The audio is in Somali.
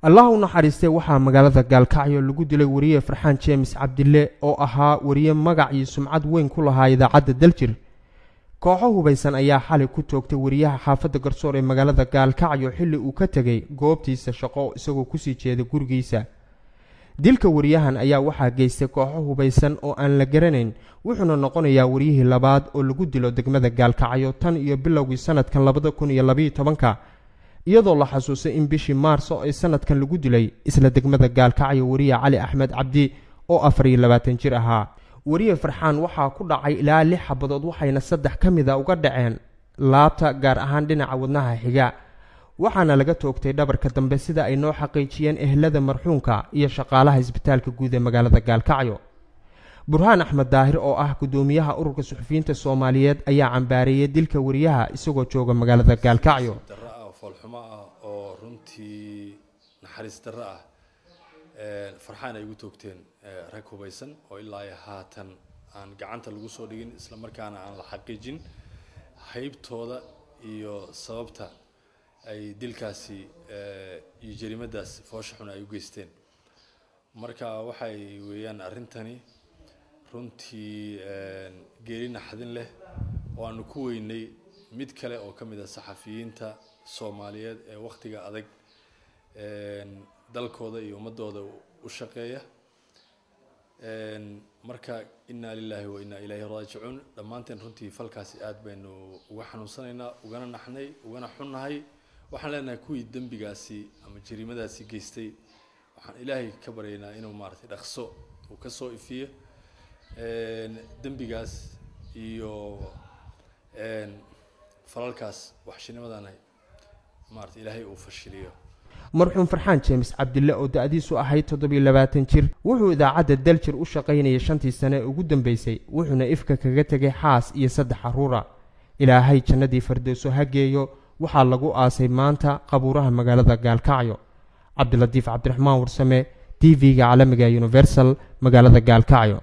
الله naxariistay waxaa magaalada Gaalkacyo lagu dilay wariye Farxaan James Cabdille oo ahaa wariye magac iyo sumcad weyn ku lahaa idaacadda Daljir. kooxo hubaysan ayaa xalay ku toogtay wariyaha xaafadda Garsoor ee magaalada Gaalkacyo xilli uu ka tagay goobtiisa shaqo isagoo ku sii jeeda gurigiisa. dilka wariyahan ayaa waxaa geystay kooxo hubaysan oo aan la garanayn wuxuuna noqonayaa wariyihii labaad oo lagu dilo degmada Gaalkacyo tan iyo bilowgii sanadkan 2012 iyadoo la xasuusay in bishii Maarso ay sanadkan lagu dilay isla degmada Gaalkacyo wariye Cali Axmed Cabdi oo 24 jir ahaa. wariye Farxaan waxaa ku dhacay ilaa 6 xabadood waxayna 3 kamida uga dhaceen laabta gaar ahaan dhinaca wadnaha xiga waxaana laga toogtay dhabarka dambe sida ay noo xaqiijiyeen ehlada marxuunka iyo shaqaalaha isbitaalka guud ee magaalada Gaalkacyo. Burhaan Axmed Daahir oo ah gudoomiyaha ururka suxufiyiinta Soomaaliyeed ayaa cambaareeyay dilka wariyaha isagoo jooga magaalada Gaalkacyo. oo runtii naxariis darro ah Farxaan ay ugu toogteen rag hubaysan oo ilaa haatan aan gacanta lagu soo dhigin isla markaana aan la xaqiijin haybtooda iyo sababta ay dilkaasi iyo jariimadaas foosha xun ay u geysteen. marka waxay weeyaan arintani runtii geeri naxdin leh oo aan ku weynay mid kale oo kamid ah saxafiyiinta Soomaaliyeed ee waqtiga adag dalkooda iyo ummadooda u shaqeeya. marka inna lillahi wa inna ilayhi raaji'un dhamaanteen runtii falkaasi aad baynu uga xanuunsanaynaa ugana naxnay ugana xunnahay. waxaan leenahay kuwii dambigaasi ama jariimadaasi geystay waxaan ilaahay ka baryaynaa inuu maartay dhaqso uu ka soo ifiyo dambigaas iyo falalkaas waxshinimadana maartay ilaahay uu fashiliyo. marxuum Farxaan James Cabdille oo da'diisu ahayd 27 jir wuxuu idaacadda Daljir u shaqaynayay 5 sano ugu dambeysay wuxuuna ifka kaga tagay xaas iyo 3 caruura. ilaahay jannadii firdawso ha geeyo. waxaa lagu aasay maanta qabuuraha magaalada Gaalkacyo. Cabdilatiif Cabdiraxmaan Warsame TV-ga caalamiga Universal magaalada Gaalkacyo.